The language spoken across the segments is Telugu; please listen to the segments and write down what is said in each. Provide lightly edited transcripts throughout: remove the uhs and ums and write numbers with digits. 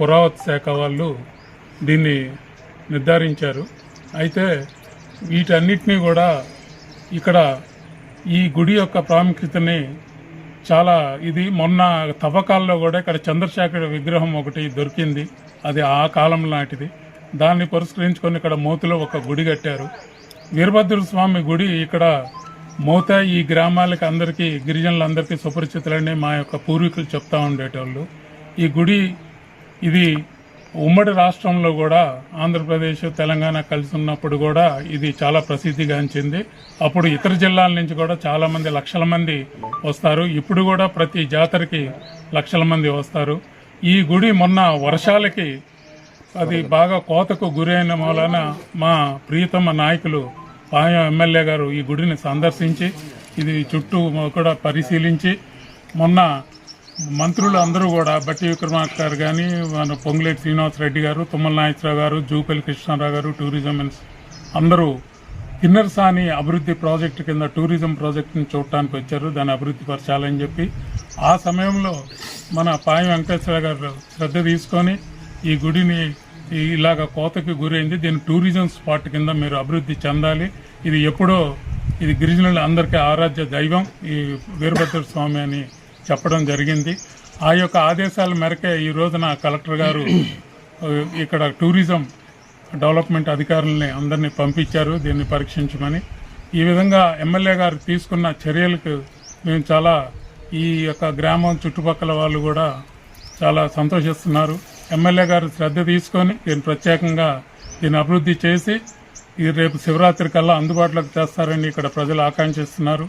పురావస్తు శాఖ వాళ్ళు దీన్ని నిర్ధారించారు. అయితే వీటన్నిటినీ కూడా ఇక్కడ ఈ గుడి యొక్క ప్రాముఖ్యతని చాలా ఇది మొన్న తవ్వకాల్లో కూడా ఇక్కడ చంద్రశేఖర విగ్రహం ఒకటి దొరికింది. అది ఆ కాలం నాటిది. దాన్ని పురస్కరించుకొని ఇక్కడ మోతులో ఒక గుడి కట్టారు. వీరభద్ర స్వామి గుడి ఇక్కడ మోత ఈ గ్రామాలకి అందరికీ గిరిజనులందరికీ సుపరిచితులని మా యొక్క పూర్వీకులు చెప్తా ఉండేటోళ్ళు. ఈ గుడి ఇది ఉమ్మడి రాష్ట్రంలో కూడా ఆంధ్రప్రదేశ్ తెలంగాణ కలిసి ఉన్నప్పుడు కూడా ఇది చాలా ప్రసిద్ధిగాంచింది. అప్పుడు ఇతర జిల్లాల నుంచి కూడా చాలా మంది లక్షల మంది వస్తారు. ఇప్పుడు కూడా ప్రతి జాతరకి లక్షల మంది వస్తారు. ఈ గుడి మొన్న వర్షాలకి అది బాగా కోతకు గురైన మూలన మా ప్రియతమ నాయకులు పాయం ఎమ్మెల్యే గారు ఈ గుడిని సందర్శించి ఇది చుట్టూ కూడా పరిశీలించి మొన్న మంత్రులు అందరూ కూడా బట్టి విక్రమార్క గారు కానీ మన పొంగులేటి శ్రీనివాసరెడ్డి గారు, తుమ్మల నాగేశ్వరరావు గారు, జూపల్లి కృష్ణారావు గారు, టూరిజం అందరూ కిన్నెరసాని అభివృద్ధి ప్రాజెక్టు కింద టూరిజం ప్రాజెక్టుని చూడటానికి వచ్చారు. దాన్ని అభివృద్ధి పరచాలని చెప్పి ఆ సమయంలో మన పాయం వెంకటేశ్వర గారు శ్రద్ధ తీసుకొని ఈ గుడిని ఇలాగ కోతకి గురైంది, దీన్ని టూరిజం స్పాట్ కింద మీరు అభివృద్ధి చెందాలి, ఇది ఎప్పుడో ఇది గిరిజనుల అందరికీ ఆరాధ్య దైవం ఈ వీరభద్ర స్వామి అని చెప్పడం జరిగింది. ఆ యొక్క ఆదేశాల మేరకే ఈ రోజున కలెక్టర్ గారు ఇక్కడ టూరిజం డెవలప్మెంట్ అధికారులని అందరినీ పంపించారు దీన్ని పరీక్షించమని. ఈ విధంగా ఎమ్మెల్యే గారు తీసుకున్న చర్యలకు మేము చాలా ఈ యొక్క గ్రామం చుట్టుపక్కల వాళ్ళు కూడా చాలా సంతోషిస్తున్నారు. ఎమ్మెల్యే గారు శ్రద్ధ తీసుకొని దీన్ని ప్రత్యేకంగా దీన్ని అభివృద్ధి చేసి ఇది రేపు శివరాత్రి కల్లా అందుబాటులోకి తెస్తారని ఇక్కడ ప్రజలు ఆకాంక్షిస్తున్నారు.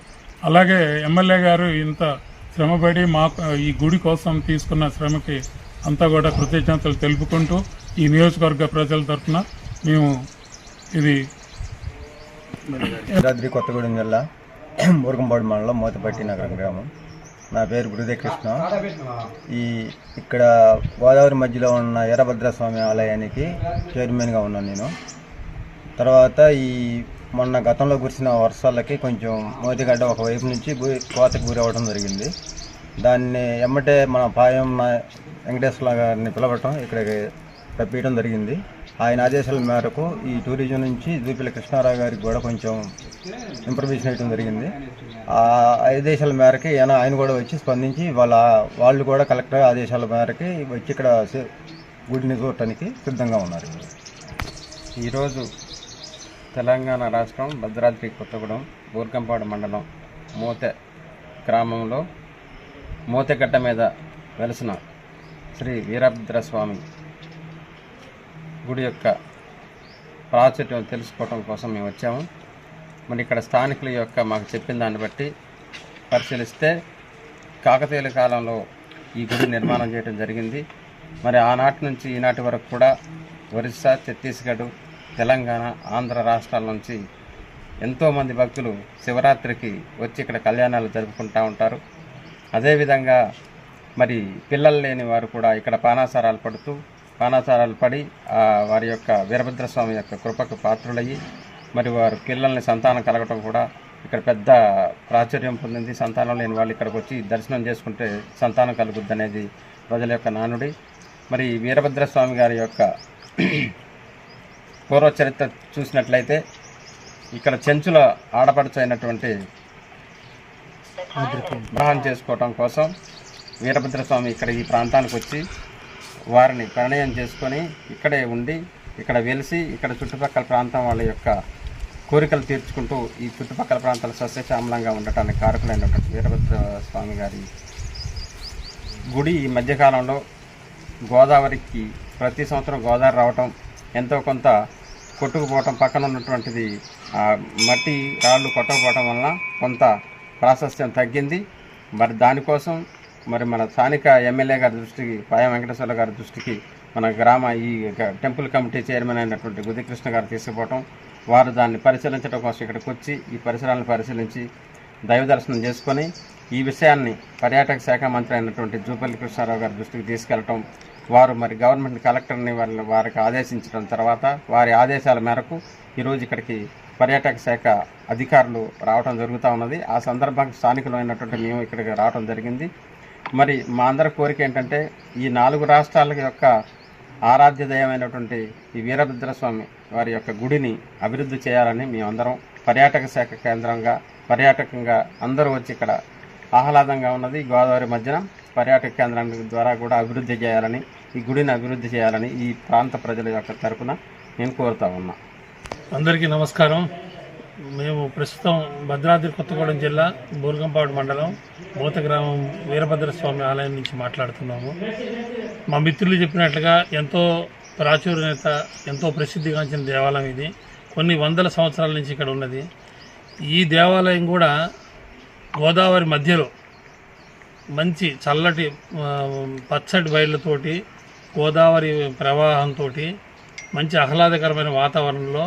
అలాగే ఎమ్మెల్యే గారు ఇంత శ్రమపడి ఈ గుడి కోసం తీసుకున్న శ్రమకి అంతా కూడా కృతజ్ఞతలు తెలుపుకుంటూ ఈ నియోజకవర్గ ప్రజల తరఫున మేము ఇది యాదాద్రి కొత్తగూడెం జిల్లా బూరకంపాడు మండలం మోతపట్టి నగరం గ్రామం. నా పేరు గురుదే కృష్ణ. ఇక్కడ గోదావరి మధ్యలో ఉన్న వీరభద్రస్వామి ఆలయానికి చైర్మన్గా ఉన్నాను నేను. తర్వాత మొన్న గతంలో కురిసిన వర్షాలకి కొంచెం మోతిగడ్డ ఒకవైపు నుంచి కోతకు గురవడం జరిగింది. దాన్ని ఎమ్మటే మన పాయం వెంకటేశ్వర గారిని పిలవటం ఇక్కడికి రప్పించడం జరిగింది. ఆయన ఆదేశాల మేరకు ఈ టూరిజం నుంచి జూపల్లి కృష్ణారావు గారికి కూడా కొంచెం ఇన్ఫర్మేషన్ ఇవ్వడం జరిగింది. ఆ ఆదేశాల మేరకి ఆయన కూడా వచ్చి స్పందించి వాళ్ళు కూడా కలెక్టర్ ఆదేశాల మేరకి వచ్చి ఇక్కడ గుడిని చూడటానికి సిద్ధంగా ఉన్నారు. ఈరోజు తెలంగాణ రాష్ట్రం భద్రాద్రి కొత్తగూడెం బూర్కంపాడు మండలం మోతె గ్రామంలో మోతెగడ్డ మీద వెలసిన శ్రీ వీరభద్రస్వామి గుడి యొక్క ప్రాచుర్యం తెలుసుకోవడం కోసం మేము వచ్చాము. మరి ఇక్కడ స్థానికుల యొక్క మాకు చెప్పిన దాన్ని బట్టి పరిశీలిస్తే కాకతీయుల కాలంలో ఈ గుడి నిర్మాణం చేయడం జరిగింది. మరి ఆనాటి నుంచి ఈనాటి వరకు కూడా ఒరిస్సా, ఛత్తీస్గఢ్, తెలంగాణ, ఆంధ్ర రాష్ట్రాల నుంచి ఎంతోమంది భక్తులు శివరాత్రికి వచ్చి ఇక్కడ కళ్యాణాలు జరుపుకుంటూ ఉంటారు. అదేవిధంగా మరి పిల్లలు లేని వారు కూడా ఇక్కడ పానాసారాలు పడి వారి యొక్క వీరభద్రస్వామి యొక్క కృపకు పాత్రులయ్యి మరి వారు పిల్లల్ని సంతానం కలగటం కూడా ఇక్కడ పెద్ద ప్రాచుర్యం పొందింది. సంతానం లేని వాళ్ళు ఇక్కడికి వచ్చి దర్శనం చేసుకుంటే సంతానం కలుగుద్ది అనేది ప్రజల యొక్క నానుడి. మరి వీరభద్రస్వామి గారి యొక్క పూర్వ చరిత్ర చూసినట్లయితే ఇక్కడ చెంచుల ఆడపడుచు అయినటువంటి వివాహం చేసుకోవటం కోసం వీరభద్రస్వామి ఇక్కడ ఈ ప్రాంతానికి వచ్చి వారిని పరిణయం చేసుకొని ఇక్కడే ఉండి ఇక్కడ వెలిసి ఇక్కడ చుట్టుపక్కల ప్రాంతం వాళ్ళ యొక్క కోరికలు తీర్చుకుంటూ ఈ చుట్టుపక్కల ప్రాంతాలు సస్యశ్యామలంగా ఉండటానికి కారకులైనటువంటి వీరభద్రస్వామి గారి గుడి ఈ మధ్యకాలంలో గోదావరికి ప్రతి సంవత్సరం గోదావరి రావటం, ఎంతో కొంత కొట్టుకుపోవటం, పక్కన ఉన్నటువంటిది మట్టి రాళ్ళు కొట్టకపోవటం వలన కొంత ప్రాశస్త్యం తగ్గింది. మరి దానికోసం మరి మన స్థానిక ఎమ్మెల్యే గారి దృష్టికి, పాయం వెంకటేశ్వర గారి దృష్టికి మన గ్రామ ఈ టెంపుల్ కమిటీ చైర్మన్ అయినటువంటి గుదికృష్ణ గారు తీసుకుపోవటం, వారు దాన్ని పరిశీలించడం కోసం ఇక్కడికి వచ్చి ఈ పరిసరాలను పరిశీలించి దైవ దర్శనం చేసుకొని ఈ విషయాన్ని పర్యాటక శాఖ మంత్రి అయినటువంటి జూపల్లి కృష్ణారావు గారి దృష్టికి తీసుకెళ్లటం, వారు మరి గవర్నమెంట్ కలెక్టర్ని వారికి ఆదేశించడం తర్వాత వారి ఆదేశాల మేరకు ఈరోజు ఇక్కడికి పర్యాటక శాఖ అధికారులు రావడం జరుగుతూ ఉన్నది. ఆ సందర్భంగా స్థానికులు అయినటువంటి మేము ఇక్కడికి రావడం జరిగింది. మరి మా అందరి కోరిక ఏంటంటే ఈ 4 రాష్ట్రాల యొక్క ఆరాధ్య దైవమైనటువంటి ఈ వీరభద్రస్వామి వారి యొక్క గుడిని అభివృద్ధి చేయాలని మేమందరం పర్యాటక శాఖ కేంద్రంగా పర్యాటకంగా అందరూ వచ్చి ఇక్కడ ఆహ్లాదంగా ఉన్నది. గోదావరి మధ్యన పర్యాటక కేంద్రానికి ద్వారా కూడా అభివృద్ధి చేయాలని, ఈ గుడిని అభివృద్ధి చేయాలని ఈ ప్రాంత ప్రజల యొక్క తరపున నేను కోరుతా ఉన్నా. అందరికీ నమస్కారం. మేము ప్రస్తుతం భద్రాద్రి కొత్తగూడెం జిల్లా బూర్గంపాడు మండలం మూత గ్రామం వీరభద్రస్వామి ఆలయం నుంచి మాట్లాడుతున్నాము. మా మిత్రులు చెప్పినట్లుగా ఎంతో ప్రాచుర్యత, ఎంతో ప్రసిద్ధిగాంచిన దేవాలయం ఇది. కొన్ని వందల సంవత్సరాల నుంచి ఇక్కడ ఉన్నది. ఈ దేవాలయం కూడా గోదావరి మధ్యలో మంచి చల్లటి పచ్చటి బయళ్ళతోటి, గోదావరి ప్రవాహంతో మంచి ఆహ్లాదకరమైన వాతావరణంలో